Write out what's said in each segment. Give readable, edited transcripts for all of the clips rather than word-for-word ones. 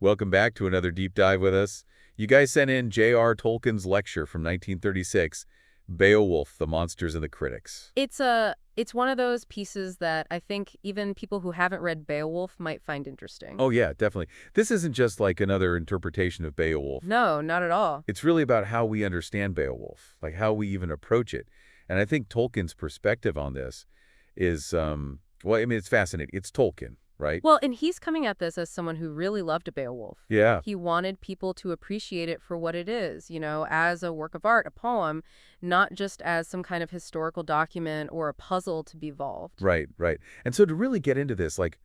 Welcome back to another deep dive with us. You guys sent in J.R.R. Tolkien's lecture from 1936, Beowulf, the Monsters and the Critics. It's one of those pieces that I think even people who haven't read Beowulf might find interesting. Oh yeah, definitely. This isn't just like another interpretation of Beowulf. No, not at all. It's really about how we understand Beowulf, like how we even approach it. And I think Tolkien's perspective on this is, well, I mean, it's fascinating. It's Tolkien, right? Well, and he's coming at this as someone who really loved Beowulf. Yeah. He wanted people to appreciate it for what it is, as a work of art, a poem, not just as some kind of historical document or a puzzle to be solved. Right, right. And so to really get into this, like,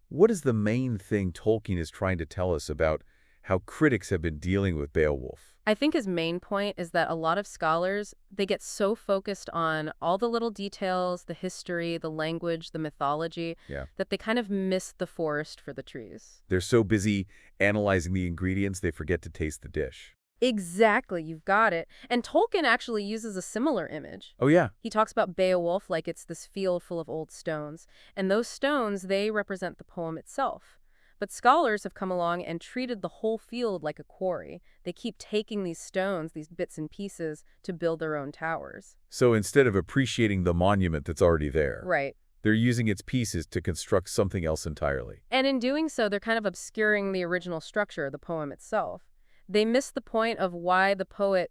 what is the main thing Tolkien is trying to tell us about how critics have been dealing with Beowulf? I think his main point is that a lot of scholars, they get so focused on all the little details, the history, the language, the mythology, Yeah. that they kind of miss the forest for the trees. They're so busy analyzing the ingredients, they forget to taste the dish. Exactly, you've got it. And Tolkien actually uses a similar image. Oh, yeah. He talks about Beowulf like it's this field full of old stones. And those stones, they represent the poem itself. But scholars have come along and treated the whole field like a quarry. They keep taking these stones, these bits and pieces, to build their own towers. So instead of appreciating the monument that's already there, Right. they're using its pieces to construct something else entirely. And in doing so, they're kind of obscuring the original structure of the poem itself. They miss the point of why the poet,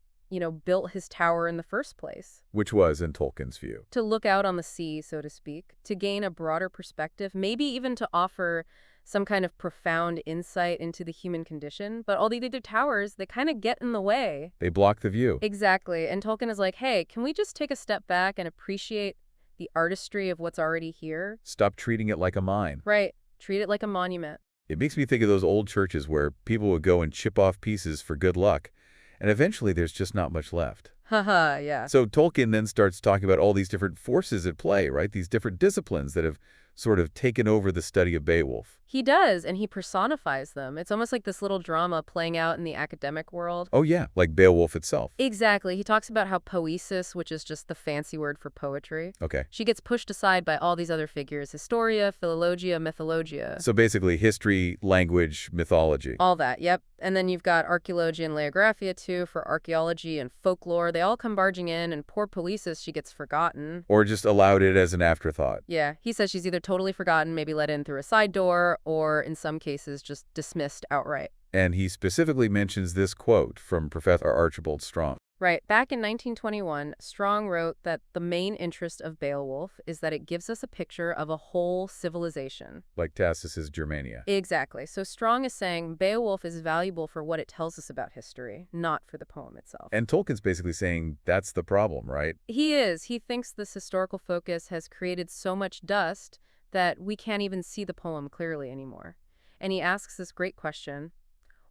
built his tower in the first place. Which was, in Tolkien's view. To look out on the sea, so to speak, to gain a broader perspective, maybe even to offer some kind of profound insight into the human condition. But all the other towers, they kind of get in the way. They block the view. Exactly. And Tolkien is like, hey, can we just take a step back and appreciate the artistry of what's already here? Stop treating it like a mine. Right. Treat it like a monument. It makes me think of those old churches where people would go and chip off pieces for good luck, and eventually there's just not much left. Haha, yeah. So Tolkien then starts talking about all these different forces at play, right? These different disciplines that have sort of taken over the study of Beowulf. He does, and he personifies them. It's almost like this little drama playing out in the academic world. Oh yeah, like Beowulf itself. Exactly. He talks about how poesis, which is just the fancy word for poetry, Okay. she gets pushed aside by all these other figures, historia, philologia, mythologia. So basically history, language, mythology. All that, yep. And then you've got archaeology and leographia, too, for archaeology and folklore. They all come barging in, and poor poesis, she gets forgotten. Or just allowed it as an afterthought. Yeah, he says she's either totally forgotten, maybe let in through a side door, or in some cases just dismissed outright. And he specifically mentions this quote from Professor Archibald Strong. Right. Back in 1921, Strong wrote that the main interest of Beowulf is that it gives us a picture of a whole civilization. Like Tacitus's Germania. Exactly. So Strong is saying Beowulf is valuable for what it tells us about history, not for the poem itself. And Tolkien's basically saying that's the problem, right? He is. He thinks this historical focus has created so much dust that we can't even see the poem clearly anymore. And he asks this great question: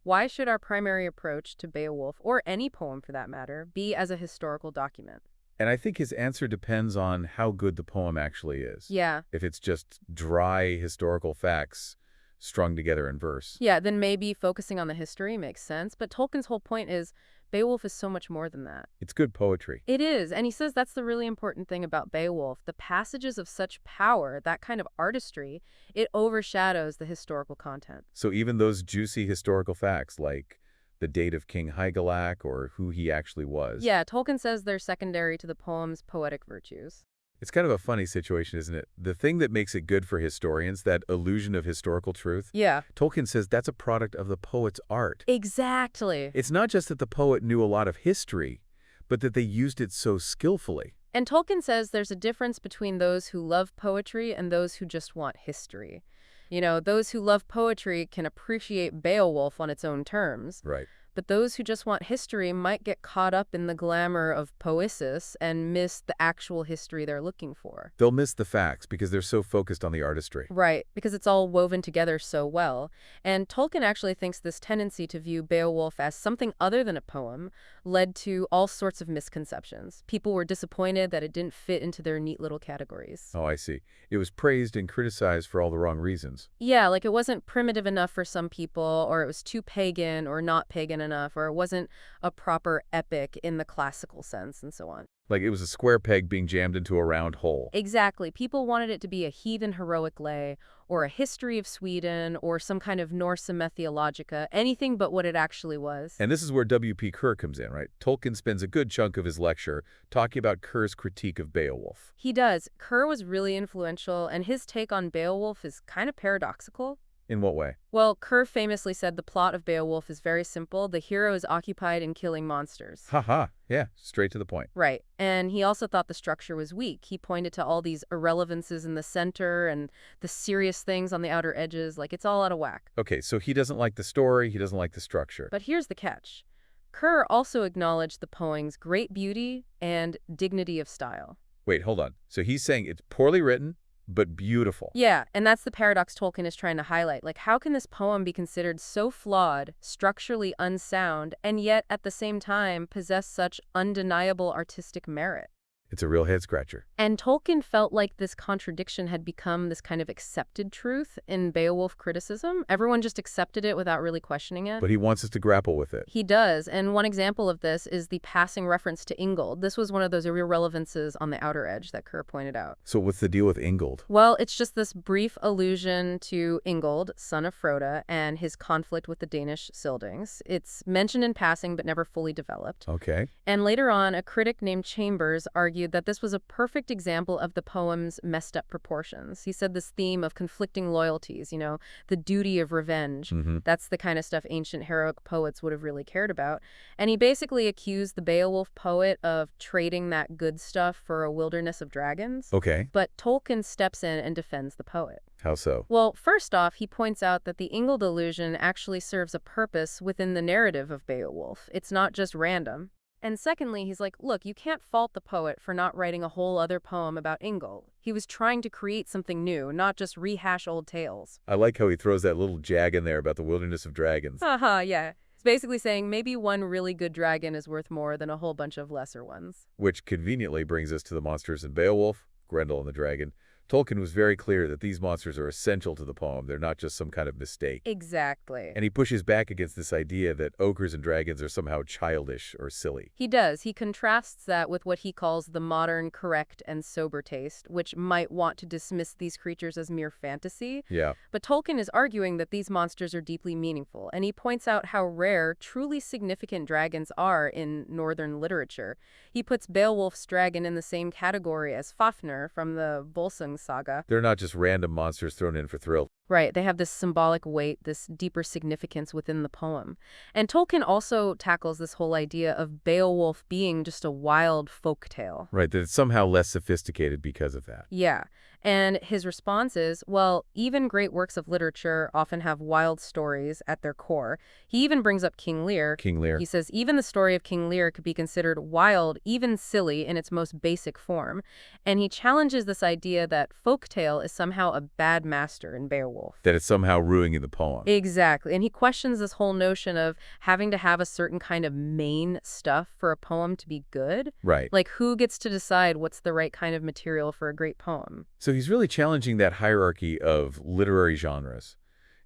why should our primary approach to Beowulf, or any poem for that matter, be as a historical document? And I think his answer depends on how good the poem actually is. Yeah. If it's just dry historical facts strung together in verse. Yeah, then maybe focusing on the history makes sense. But Tolkien's whole point is Beowulf is so much more than that. It's good poetry. It is. And he says that's the really important thing about Beowulf. The passages of such power, that kind of artistry, it overshadows the historical content. So even those juicy historical facts like the date of King Hygelac or who he actually was. Yeah, Tolkien says they're secondary to the poem's poetic virtues. It's kind of a funny situation, isn't it? The thing that makes it good for historians, that illusion of historical truth, Yeah. Tolkien says that's a product of the poet's art. Exactly. It's not just that the poet knew a lot of history, but that they used it so skillfully. And Tolkien says there's a difference between those who love poetry and those who just want history. Those who love poetry can appreciate Beowulf on its own terms. Right. But those who just want history might get caught up in the glamour of poesis and miss the actual history they're looking for. They'll miss the facts because they're so focused on the artistry. Right, because it's all woven together so well. And Tolkien actually thinks this tendency to view Beowulf as something other than a poem led to all sorts of misconceptions. People were disappointed that it didn't fit into their neat little categories. Oh, I see. It was praised and criticized for all the wrong reasons. Yeah, like it wasn't primitive enough for some people, or it was too pagan or not pagan enough, or it wasn't a proper epic in the classical sense, and so on. Like it was a square peg being jammed into a round hole. Exactly. People wanted it to be a heathen heroic lay, or a history of Sweden, or some kind of Norse mythologica, anything but what it actually was. And this is where W.P. Kerr comes in, right? Tolkien spends a good chunk of his lecture talking about Kerr's critique of Beowulf. He does. Kerr was really influential, and his take on Beowulf is kind of paradoxical. In what way? Well, Kerr famously said the plot of Beowulf is very simple. The hero is occupied in killing monsters. Ha. Yeah, straight to the point. Right. And he also thought the structure was weak. He pointed to all these irrelevances in the center and the serious things on the outer edges, like it's all out of whack. Okay, so he doesn't like the story, he doesn't like the structure. But here's the catch. Kerr also acknowledged the poem's great beauty and dignity of style. Wait, hold on. So he's saying it's poorly written, but beautiful. Yeah, and that's the paradox Tolkien is trying to highlight. Like, how can this poem be considered so flawed, structurally unsound, and yet at the same time possess such undeniable artistic merit? It's a real head-scratcher. And Tolkien felt like this contradiction had become this kind of accepted truth in Beowulf criticism. Everyone just accepted it without really questioning it. But he wants us to grapple with it. He does, and one example of this is the passing reference to Ingold. This was one of those irrelevances on the outer edge that Kerr pointed out. So what's the deal with Ingold? Well, it's just this brief allusion to Ingold, son of Froda, and his conflict with the Danish Sildings. It's mentioned in passing but never fully developed. Okay. And later on, a critic named Chambers argued that this was a perfect example of the poem's messed up proportions. He said this theme of conflicting loyalties, the duty of revenge, that's the kind of stuff ancient heroic poets would have really cared about. And he basically accused the Beowulf poet of trading that good stuff for a wilderness of dragons. Okay. But Tolkien steps in and defends the poet. How so? Well, first off, he points out that the Ingold allusion actually serves a purpose within the narrative of Beowulf. It's not just random. And secondly, he's like, look, you can't fault the poet for not writing a whole other poem about Ingold. He was trying to create something new, not just rehash old tales. I like how he throws that little jag in there about the wilderness of dragons. Haha, yeah. It's basically saying maybe one really good dragon is worth more than a whole bunch of lesser ones. Which conveniently brings us to the monsters in Beowulf, Grendel and the dragon. Tolkien was very clear that these monsters are essential to the poem. They're not just some kind of mistake. Exactly. And he pushes back against this idea that ogres and dragons are somehow childish or silly. He does. He contrasts that with what he calls the modern, correct, and sober taste, which might want to dismiss these creatures as mere fantasy. Yeah. But Tolkien is arguing that these monsters are deeply meaningful, and he points out how rare, truly significant dragons are in Northern literature. He puts Beowulf's dragon in the same category as Fafnir from the Volsung saga. They're not just random monsters thrown in for thrill. Right, they have this symbolic weight, this deeper significance within the poem. And Tolkien also tackles this whole idea of Beowulf being just a wild folk tale. Right, that it's somehow less sophisticated because of that. Yeah, and his response is, well, even great works of literature often have wild stories at their core. He even brings up King Lear. King Lear. He says even the story of King Lear could be considered wild, even silly in its most basic form. And he challenges this idea that folktale is somehow a bad master in Beowulf. That it's somehow ruining the poem. Exactly. And he questions this whole notion of having to have a certain kind of main stuff for a poem to be good. Right. Like, who gets to decide what's the right kind of material for a great poem? So he's really challenging that hierarchy of literary genres,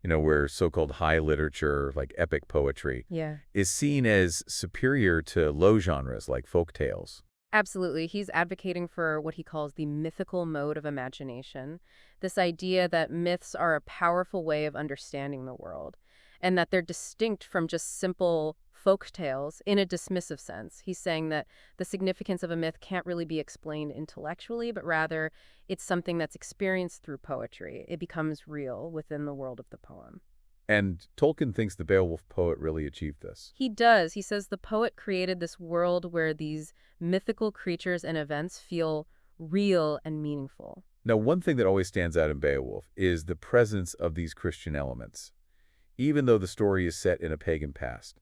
where so-called high literature, like epic poetry, is seen as superior to low genres like folk tales. Absolutely. He's advocating for what he calls the mythical mode of imagination, this idea that myths are a powerful way of understanding the world, and that they're distinct from just simple folk tales in a dismissive sense. He's saying that the significance of a myth can't really be explained intellectually, but rather it's something that's experienced through poetry. It becomes real within the world of the poem. And Tolkien thinks the Beowulf poet really achieved this. He does. He says the poet created this world where these mythical creatures and events feel real and meaningful. Now, one thing that always stands out in Beowulf is the presence of these Christian elements, even though the story is set in a pagan past.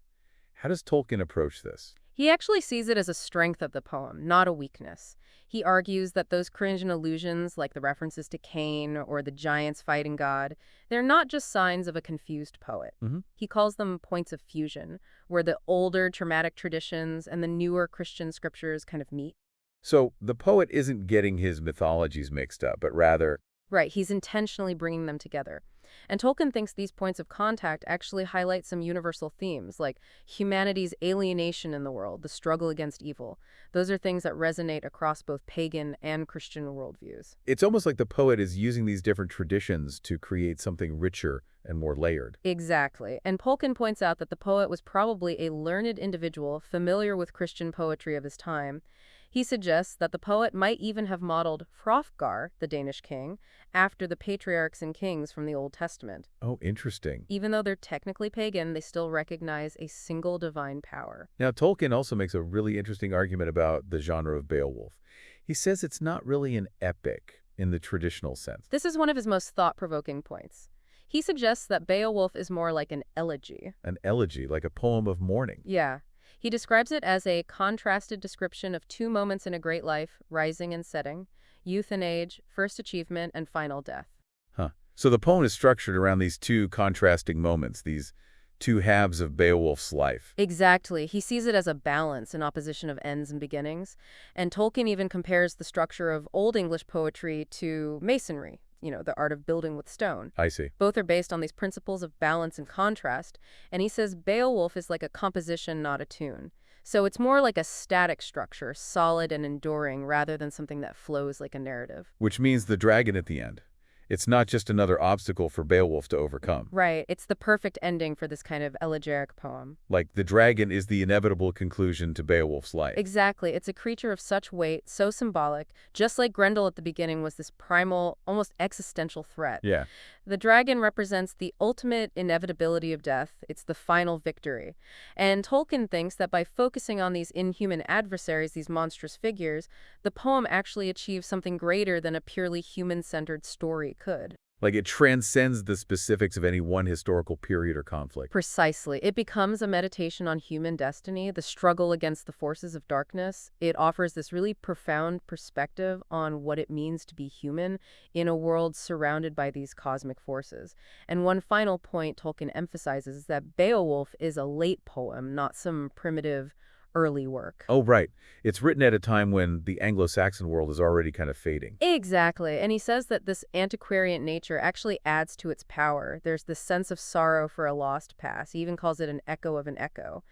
How does Tolkien approach this? He actually sees it as a strength of the poem, not a weakness. He argues that those Christian allusions, like the references to Cain or the giants fighting God, they're not just signs of a confused poet. He calls them points of fusion, where the older dramatic traditions and the newer Christian scriptures kind of meet. So the poet isn't getting his mythologies mixed up, but rather... Right, he's intentionally bringing them together. And Tolkien thinks these points of contact actually highlight some universal themes, like humanity's alienation in the world, the struggle against evil. Those are things that resonate across both pagan and Christian worldviews. It's almost like the poet is using these different traditions to create something richer and more layered. Exactly. And Tolkien points out that the poet was probably a learned individual familiar with Christian poetry of his time. He suggests that the poet might even have modeled Hrothgar, the Danish king, after the patriarchs and kings from the Old Testament. Oh, interesting. Even though they're technically pagan, they still recognize a single divine power. Now, Tolkien also makes a really interesting argument about the genre of Beowulf. He says it's not really an epic in the traditional sense. This is one of his most thought-provoking points. He suggests that Beowulf is more like an elegy. An elegy, like a poem of mourning. Yeah. He describes it as a contrasted description of two moments in a great life, rising and setting, youth and age, first achievement, and final death. Huh. So the poem is structured around these two contrasting moments, these two halves of Beowulf's life. Exactly. He sees it as a balance in opposition of ends and beginnings. And Tolkien even compares the structure of Old English poetry to masonry, the art of building with stone. I see. Both are based on these principles of balance and contrast, and he says Beowulf is like a composition, not a tune. So it's more like a static structure, solid and enduring, rather than something that flows like a narrative. Which means the dragon at the end. It's not just another obstacle for Beowulf to overcome. Right. It's the perfect ending for this kind of elegiac poem. Like the dragon is the inevitable conclusion to Beowulf's life. Exactly. It's a creature of such weight, so symbolic, just like Grendel at the beginning was this primal, almost existential threat. Yeah. The dragon represents the ultimate inevitability of death. It's the final victory. And Tolkien thinks that by focusing on these inhuman adversaries, these monstrous figures, the poem actually achieves something greater than a purely human-centered story could. Like it transcends the specifics of any one historical period or conflict. Precisely. It becomes a meditation on human destiny, the struggle against the forces of darkness. It offers this really profound perspective on what it means to be human in a world surrounded by these cosmic forces. And one final point Tolkien emphasizes is that Beowulf is a late poem, not some primitive early work. Oh, right. It's written at a time when the Anglo-Saxon world is already kind of fading. Exactly. And he says that this antiquarian nature actually adds to its power. There's this sense of sorrow for a lost past. He even calls it an echo of an echo.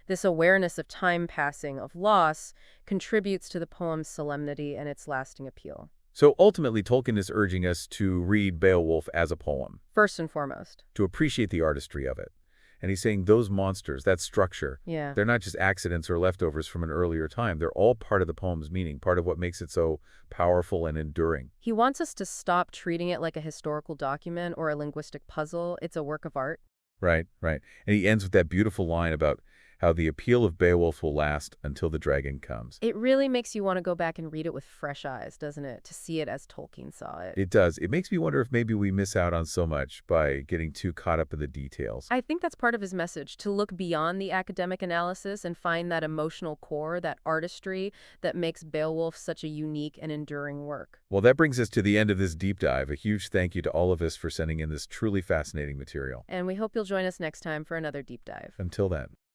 This awareness of time passing, of loss, contributes to the poem's solemnity and its lasting appeal. So ultimately, Tolkien is urging us to read Beowulf as a poem. First and foremost. To appreciate the artistry of it. And he's saying those monsters, that structure, they're not just accidents or leftovers from an earlier time. They're all part of the poem's meaning, part of what makes it so powerful and enduring. He wants us to stop treating it like a historical document or a linguistic puzzle. It's a work of art. Right, right. And he ends with that beautiful line about how the appeal of Beowulf will last until the dragon comes. It really makes you want to go back and read it with fresh eyes, doesn't it? To see it as Tolkien saw it. It does. It makes me wonder if maybe we miss out on so much by getting too caught up in the details. I think that's part of his message, to look beyond the academic analysis and find that emotional core, that artistry that makes Beowulf such a unique and enduring work. Well, that brings us to the end of this deep dive. A huge thank you to all of us for sending in this truly fascinating material. And we hope you'll join us next time for another deep dive. Until then.